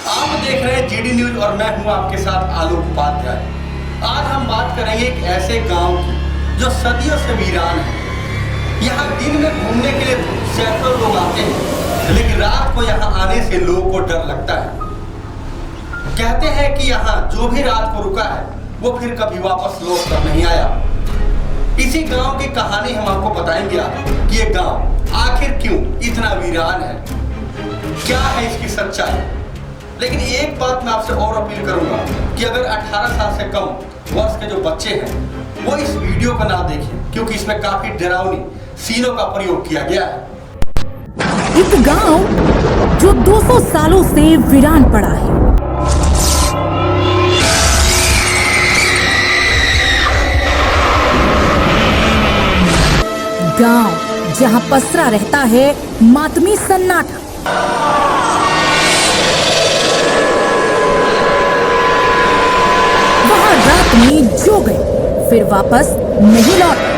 आप देख रहे हैं जीडी न्यूज और मैं हूं आपके साथ आलोक उपाध्याय। आज हम बात करेंगे एक ऐसे गांव की जो सदियों से वीरान है। यहाँ दिन में घूमने के लिए सैकड़ों लोग आते हैं, लेकिन रात को यहाँ आने से लोगों को डर लगता है। कहते हैं कि यहाँ जो भी रात को रुका है वो फिर कभी वापस लौट कर नहीं आया। इसी गांव की कहानी हम आपको बताएंगे कि ये गांव आखिर क्यों इतना वीरान है, क्या है इसकी सच्चाई। लेकिन एक बात मैं आपसे और अपील करूंगा कि अगर 18 साल से कम वर्ष के जो बच्चे हैं वो इस वीडियो को ना देखें, क्योंकि इसमें काफी डरावनी सीनों का प्रयोग किया गया है। एक गांव जो 200 सालों से वीरान पड़ा है। गांव जहां पसरा रहता है मातमी सन्नाटा। वहां रात में जो गए फिर वापस नहीं लौटे।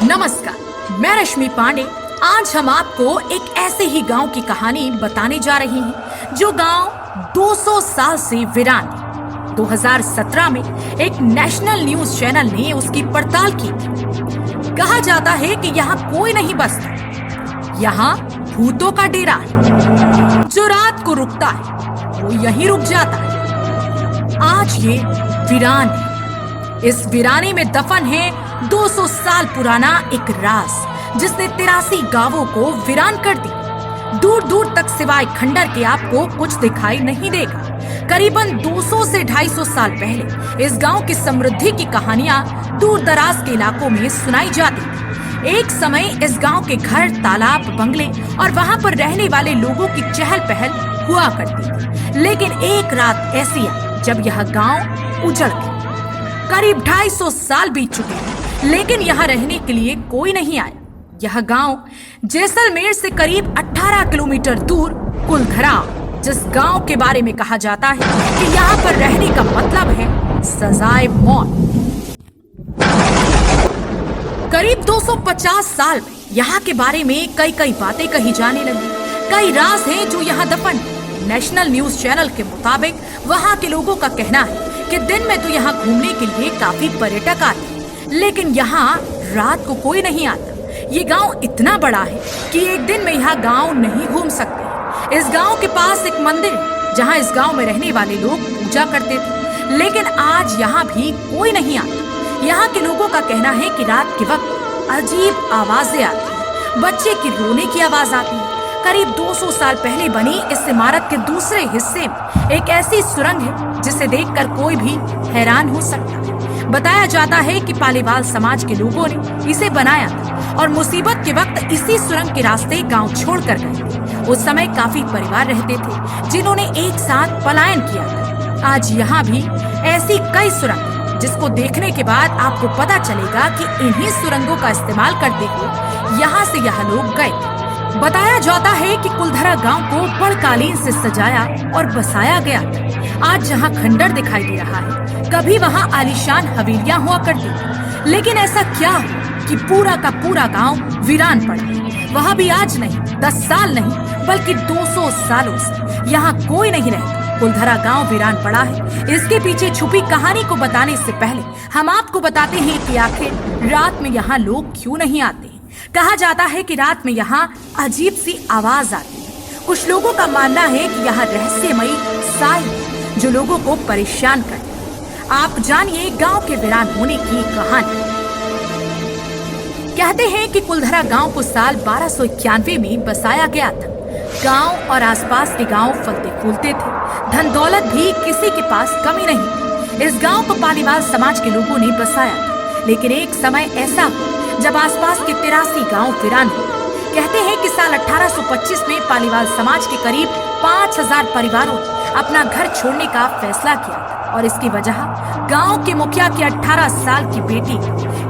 नमस्कार, मैं रश्मि पांडे। आज हम आपको एक ऐसे ही गांव की कहानी बताने जा रहे हैं जो गांव 200 साल से वीरान है। 2017 में एक नेशनल न्यूज चैनल ने उसकी पड़ताल की। कहा जाता है कि यहाँ कोई नहीं बसता, यहाँ भूतों का डेरा है। जो रात को रुकता है वो यहीं रुक जाता है। आज ये वीरान है। इस वीराने में दफन है 200 साल पुराना एक राज, जिसने 83 गांवों को वीरान कर दी। दूर दूर तक सिवाय खंडर के आपको कुछ दिखाई नहीं देगा। करीबन 200 से 250 साल पहले इस गांव की समृद्धि की कहानियां दूर दराज के इलाकों में सुनाई जाती थी। एक समय इस गांव के घर, तालाब, बंगले और वहां पर रहने वाले लोगों की चहल पहल हुआ करती थी। लेकिन एक रात ऐसी आई जब यह गांव उजड़ गया। करीब 250 साल बीत चुके हैं, लेकिन यहाँ रहने के लिए कोई नहीं आया। यह गांव जैसलमेर से करीब 18 किलोमीटर दूर कुलधरा, जिस गांव के बारे में कहा जाता है कि यहाँ पर रहने का मतलब है सजाए मौत। करीब 250 साल में यहाँ के बारे में कई बातें कही जाने लगी। कई राज हैं जो यहाँ दफन है। नेशनल न्यूज चैनल के मुताबिक वहाँ के लोगों का कहना है कि दिन में तो यहाँ घूमने के लिए काफी पर्यटक आते, लेकिन यहाँ रात को कोई नहीं आता। ये गांव इतना बड़ा है कि एक दिन में यहाँ गांव नहीं घूम सकते। इस गांव के पास एक मंदिर है जहाँ इस गांव में रहने वाले लोग पूजा करते थे, लेकिन आज यहाँ भी कोई नहीं आता। यहाँ के लोगों का कहना है कि रात के वक्त अजीब आवाजें आती हैं, बच्चे की रोने की आवाज आती है। करीब 200 साल पहले बनी इस इमारत के दूसरे हिस्से में एक ऐसी सुरंग है जिसे देखकर कोई भी हैरान हो सकता है। बताया जाता है कि पालीवाल समाज के लोगों ने इसे बनाया था और मुसीबत के वक्त इसी सुरंग के रास्ते गांव छोड़कर गए थे। उस समय काफी परिवार रहते थे जिन्होंने एक साथ पलायन किया था। आज यहाँ भी ऐसी कई सुरंग, जिसको देखने के बाद आपको पता चलेगा कि इन्हीं सुरंगों का इस्तेमाल करते हुए यहाँ से यहाँ लोग गए। बताया जाता है कि कुलधरा गांव को बड़कालीन से सजाया और बसाया गया था। आज जहां खंडर दिखाई दे रहा है, कभी वहां आलीशान हवेलियां हुआ करती थी। लेकिन ऐसा क्या हो कि पूरा का पूरा गांव वीरान पड़ा है। वहां भी आज नहीं, 10 साल नहीं, बल्कि 200 सालों से यहाँ कोई नहीं रहता। कुलधरा गांव वीरान पड़ा है। इसके पीछे छुपी कहानी को बताने से पहले हम आपको बताते हैं कि आखिर रात में यहाँ लोग क्यों नहीं आते। कहा जाता है कि रात में यहाँ अजीब सी आवाज आती है। कुछ लोगों का मानना है कि यहाँ रहस्यमयी साई है जो लोगों को परेशान करती है। आप जानिए गांव के वीरान होने की कहानी। कहते हैं कि कुलधरा गांव को साल 1291 में बसाया गया था। गांव और आसपास के गांव फलते फूलते थे, धन दौलत भी किसी के पास कमी नहीं थी। इस गांव को पालीवाल समाज के लोगों ने बसाया था, लेकिन एक समय ऐसा हुआ जब आसपास के 83 गांव वीरान हो। कहते हैं कि साल 1825 में पालीवाल समाज के करीब 5000 परिवारों ने अपना घर छोड़ने का फैसला किया और इसकी वजह गांव के मुखिया की 18 साल की बेटी।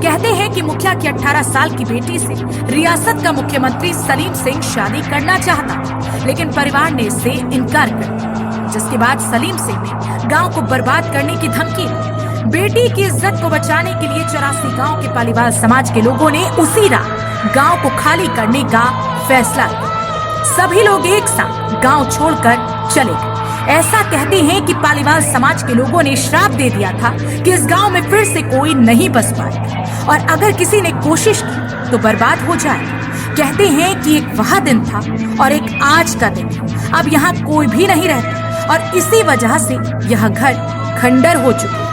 कहते हैं कि मुखिया की 18 साल की बेटी से रियासत का मुख्यमंत्री सलीम सिंह शादी करना चाहता, लेकिन परिवार ने इससे इनकार कर दिया, जिसके बाद सलीम सिंह ने गांव को बर्बाद करने की धमकी दी। बेटी की इज्जत को बचाने के लिए 84 गांव के पालीवाल समाज के लोगों ने उसी रात गांव को खाली करने का फैसला किया। सभी लोग एक साथ गांव छोड़कर चले गए। ऐसा कहते हैं कि पालीवाल समाज के लोगों ने श्राप दे दिया था कि इस गांव में फिर से कोई नहीं बस पाएगा और अगर किसी ने कोशिश की तो बर्बाद हो जाएगा। कहते हैं कि एक वह दिन था और एक आज का दिन है। अब यहाँ कोई भी नहीं रहता और इसी वजह से यह घर खंडर हो चुका है।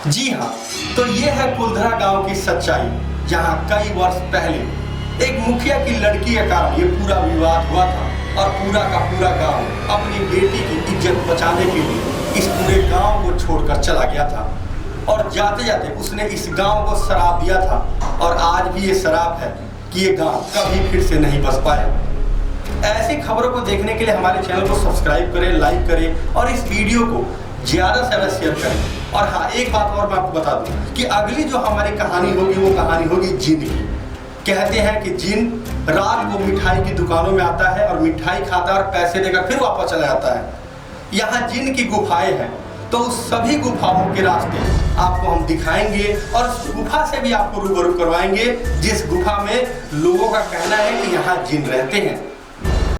जी हाँ, तो ये है कुलधरा गांव की सच्चाई, जहां कई वर्ष पहले एक मुखिया की लड़की के कारण ये पूरा विवाद हुआ था और पूरा का पूरा गांव अपनी बेटी की इज्जत बचाने के लिए इस पूरे गांव को छोड़कर चला गया था और जाते जाते उसने इस गांव को श्राप दिया था और आज भी ये श्राप है कि ये गांव कभी फिर से नहीं बस पाया। ऐसी खबरों को देखने के लिए हमारे चैनल को सब्सक्राइब करें, लाइक करें और इस वीडियो को ज़्यादा से ज़्यादा शेयर करें। और हाँ, एक बात और मैं आपको बता दूं कि अगली जो हमारी कहानी होगी वो कहानी होगी जिन की। कहते हैं कि जिन रात को मिठाई की दुकानों में आता है और मिठाई खाता है और पैसे देकर फिर वापस चला जाता है। यहाँ जिन की गुफाएं हैं, तो उस सभी गुफाओं के रास्ते आपको हम दिखाएंगे और उस गुफा से भी आपको रूबरू करवाएंगे जिस गुफा में लोगों का कहना है कि यहाँ जिन रहते हैं।